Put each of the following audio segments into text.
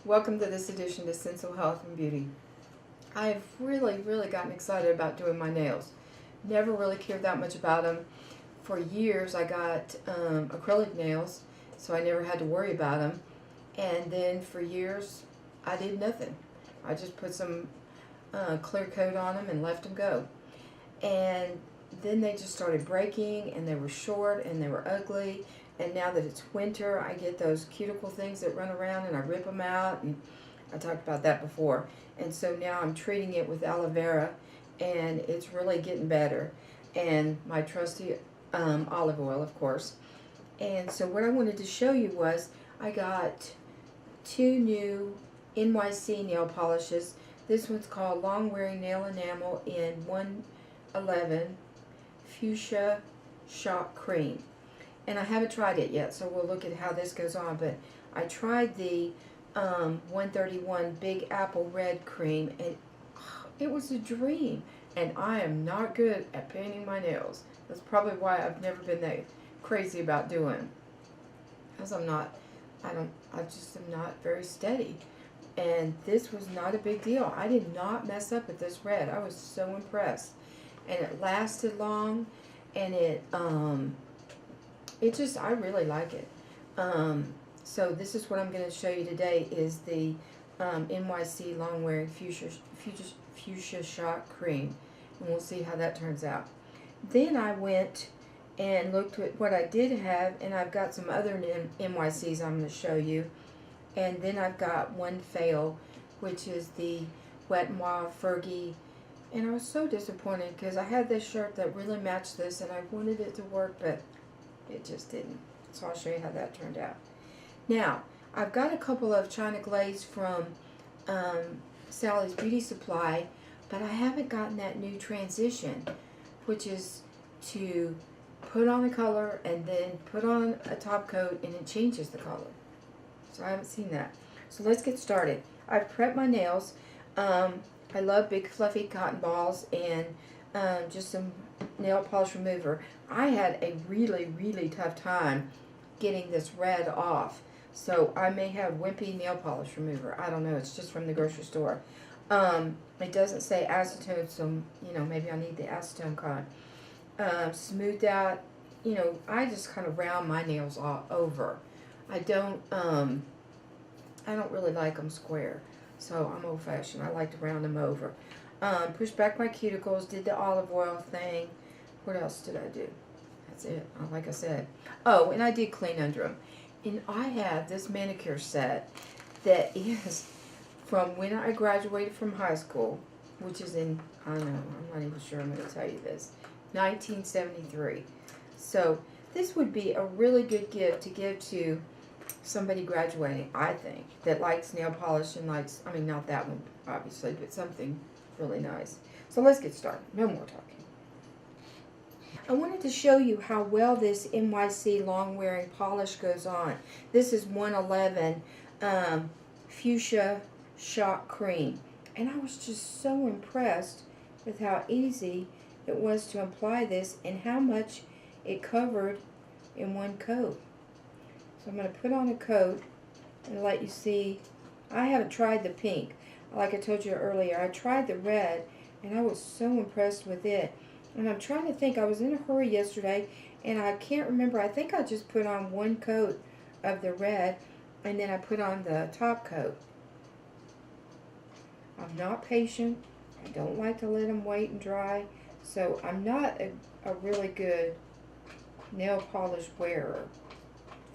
Welcome to this edition of Sensual Health and Beauty. I've really gotten excited about doing my nails. Never really cared that much about them. For years I got acrylic nails, so I never had to worry about them. And then for years I did nothing. I just put some clear coat on them and left them go. And then they just started breaking, and they were short and they were ugly. And now that it's winter, I get those cuticle things that run around and I rip them out, and I talked about that before. And so now I'm treating it with aloe vera, and it's really getting better. And my trusty olive oil, of course. And so what I wanted to show you was I got two new NYC nail polishes. This one's called Long Wearing Nail Enamel in 111 Fuchsia Shock Cream. And I haven't tried it yet, so we'll look at how this goes on. But I tried the 131 Big Apple Red Cream, and it was a dream. And I am not good at painting my nails. That's probably why I've never been that crazy about doing. Because I just am not very steady. And this was not a big deal. I did not mess up with this red. I was so impressed. And it lasted long, and I really like it. So this is what I'm going to show you today is the NYC Long Wearing Fuchsia Shock Cream. And we'll see how that turns out. Then I went and looked at what I did have, and I've got some other NYCs I'm going to show you. And then I've got one fail, which is the Wet n Wild Fergie. And I was so disappointed because I had this shirt that really matched this, and I wanted it to work, but it just didn't. So I'll show you how that turned out. Now, I've got a couple of China Glaze from Sally's Beauty Supply, but I haven't gotten that new transition, which is to put on the color and then put on a top coat and it changes the color. So I haven't seen that. So let's get started. I've prepped my nails. I love big fluffy cotton balls and just some nail polish remover. I had a really tough time getting this red off, so I may have wimpy nail polish remover. I don't know. It's just from the grocery store. It doesn't say acetone, so maybe I need the acetone kind. Smoothed out. I just kind of round my nails all over. I don't really like them square, so I'm old-fashioned. I like to round them over. Pushed back my cuticles, did the olive oil thing. What else did I do? That's it, like I said. Oh, and I did clean under them. And I have this manicure set that is from when I graduated from high school, which is in, I don't know, I'm not even sure I'm going to tell you this, 1973. So this would be a really good gift to give to somebody graduating, I think, that likes nail polish and likes, I mean, not that one, obviously, but something really nice. So let's get started. No more talking. I wanted to show you how well this NYC long wearing polish goes on. This is 111 Fuchsia Shock Cream. And I was just so impressed with how easy it was to apply this and how much it covered in one coat. So I'm going to put on a coat and let you see. I haven't tried the pink. Like I told you earlier, I tried the red, and I was so impressed with it. And I'm trying to think, I was in a hurry yesterday, and I can't remember. I think I just put on one coat of the red, and then I put on the top coat. I'm not patient. I don't like to let them wait and dry. So I'm not a really good nail polish wearer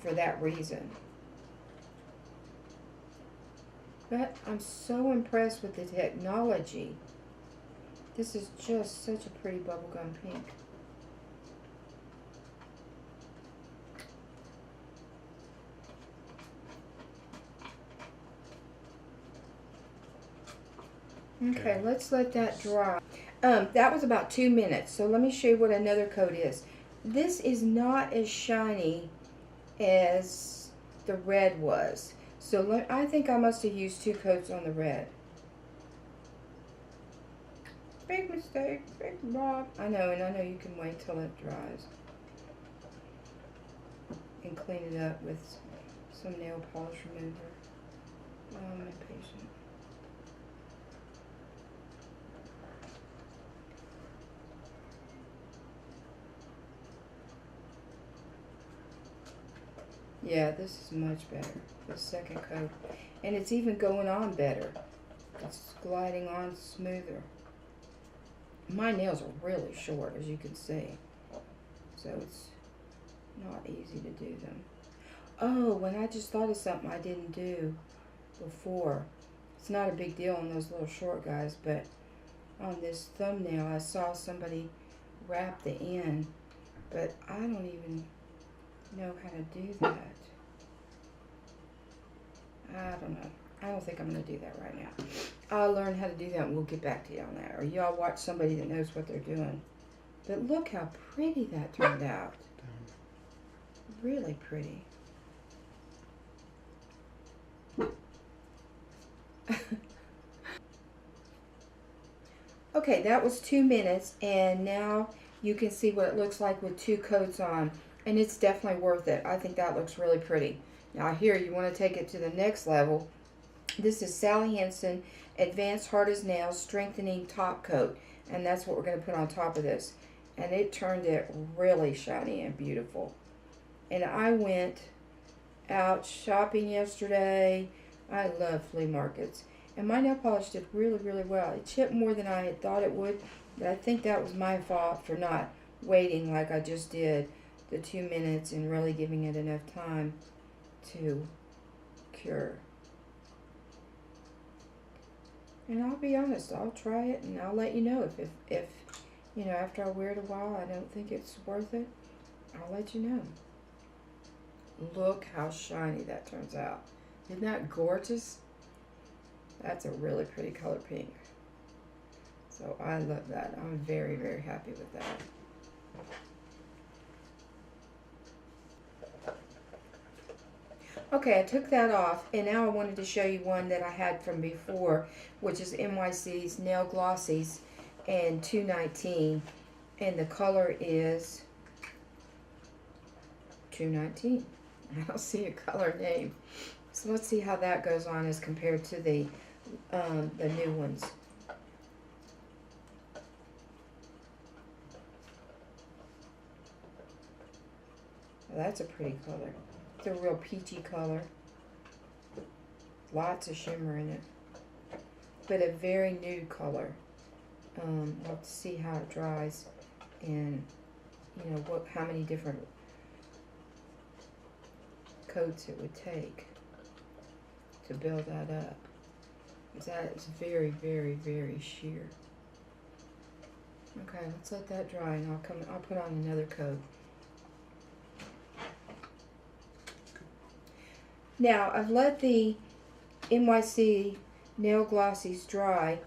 for that reason. But I'm so impressed with the technology. This is just such a pretty bubblegum pink. Okay, let's let that dry. That was about 2 minutes, so let me show you what another coat is. This is not as shiny as the red was. So I think I must have used 2 coats on the red. Big mistake, big Bob. I know, and I know you can wait till it dries and clean it up with some nail polish remover. Oh, I'm impatient. Yeah, this is much better. The second coat. And it's even going on better. It's gliding on smoother. My nails are really short, as you can see. So it's not easy to do them. Oh, and I just thought of something I didn't do before. It's not a big deal on those little short guys, but on this thumbnail I saw somebody wrap the end, but I don't even know how to do that. I don't know. I don't think I'm going to do that right now. I'll learn how to do that and we'll get back to you on that. Or y'all watch somebody that knows what they're doing. But look how pretty that turned out. Really pretty. Okay, that was 2 minutes, and now you can see what it looks like with 2 coats on, and it's definitely worth it. I think that looks really pretty. Now here, you want to take it to the next level. This is Sally Hansen Advanced Hard as Nails Strengthening Top Coat, and that's what we're going to put on top of this. And it turned it really shiny and beautiful. And I went out shopping yesterday. I love flea markets. And my nail polish did really, really well. It chipped more than I had thought it would, but I think that was my fault for not waiting like I just did the 2 minutes and really giving it enough time to cure. And I'll be honest, I'll try it and I'll let you know if you know, after I wear it a while, I don't think it's worth it, I'll let you know. Look how shiny that turns out. Isn't that gorgeous? That's a really pretty color pink. So I love that. I'm very, very happy with that. Okay, I took that off, and now I wanted to show you one that I had from before, which is NYC's Nail Glossies in 219, and the color is 219. I don't see a color name. So let's see how that goes on as compared to the new ones. Well, that's a pretty color. It's a real peachy color. Lots of shimmer in it. But a very nude color. We'll have to see how it dries and, you know, how many different coats it would take to build that up. That is very, very, very sheer. Okay, let's let that dry, and I'll put on another coat. Now I've let the NYC Nail Glossies dry,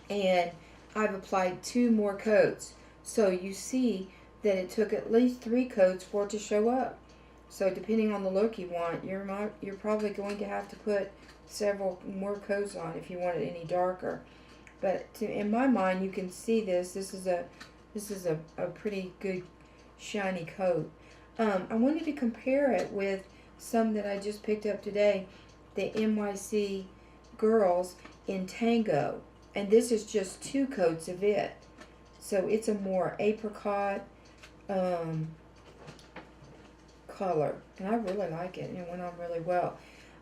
and I've applied 2 more coats. So you see that it took at least 3 coats for it to show up. So depending on the look you want, you're probably going to have to put several more coats on if you want it any darker. But in my mind, you can see this. This is a pretty good shiny coat. I wanted to compare it with some that I just picked up today, the NYC Girls in Tango, and this is just 2 coats of it. So it's a more apricot color, and I really like it, and it went on really well.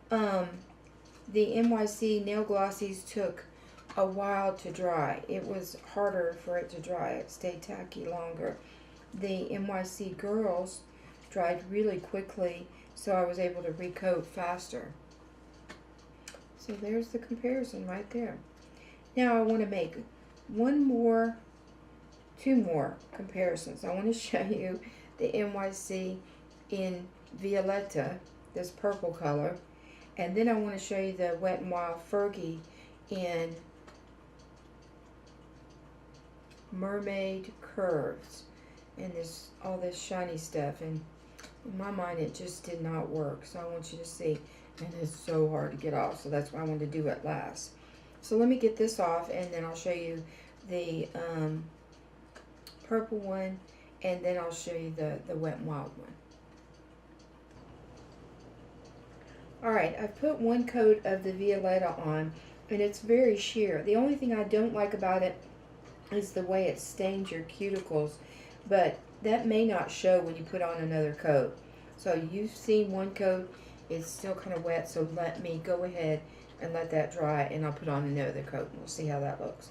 The NYC Nail Glossies took a while to dry. It was harder for it to dry. It stayed tacky longer. The NYC Girls dried really quickly, so I was able to recoat faster. So there's the comparison right there. Now I want to make 2 more comparisons. I want to show you the NYC in Violetta, this purple color, and then I want to show you the Wet n Wild Fergie in Mermaid Curves, and all this shiny stuff, and in my mind it just did not work. So I want you to see, and it's so hard to get off, so that's why I wanted to do it last. So let me get this off, and then I'll show you the purple one, and then I'll show you the Wet n Wild one. Alright, I've put one coat of the Violetta on, and it's very sheer. The only thing I don't like about it is the way it stains your cuticles, but that may not show when you put on another coat. So you've seen one coat, it's still kind of wet, so let me go ahead and let that dry, and I'll put on another coat, and we'll see how that looks.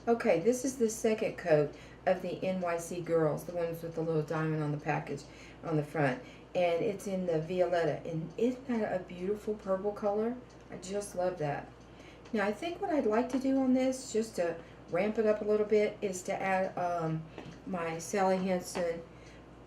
Okay, this is the second coat of the NYC Girls, the ones with the little diamond on the package on the front. And it's in the Violetta. And isn't that a beautiful purple color? I just love that. Now, I think what I'd like to do on this, just to ramp it up a little bit, is to add my Sally Hansen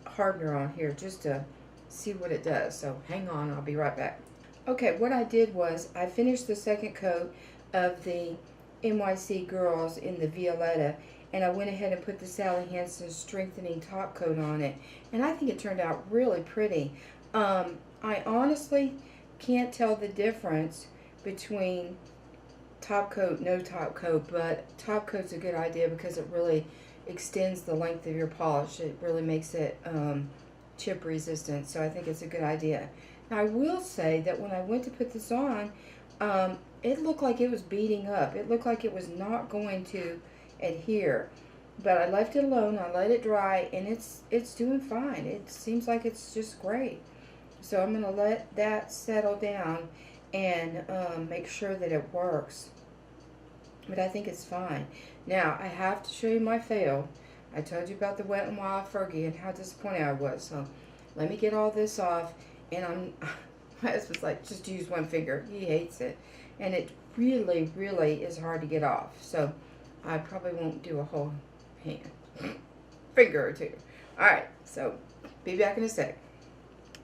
hardener on here, just to see what it does. So hang on, I'll be right back. Okay, what I did was I finished the second coat of the NYC Girls in the Violetta, and I went ahead and put the Sally Hansen strengthening top coat on it, and I think it turned out really pretty. I honestly can't tell the difference between top coat, no top coat, but top coat's a good idea because it really extends the length of your polish. It really makes it chip resistant, so I think it's a good idea. Now, I will say that when I went to put this on, it looked like it was beading up. It looked like it was not going to adhere, but I left it alone. I let it dry, and it's doing fine. It seems like it's just great. So I'm going to let that settle down and make sure that it works. But I think it's fine. Now, I have to show you my fail. I told you about the Wet n Wild Fergie and how disappointed I was. So let me get all this off. And my husband's like, just use one finger. He hates it. And it really, really is hard to get off. So I probably won't do a whole hand. Finger or two. Alright, so be back in a sec.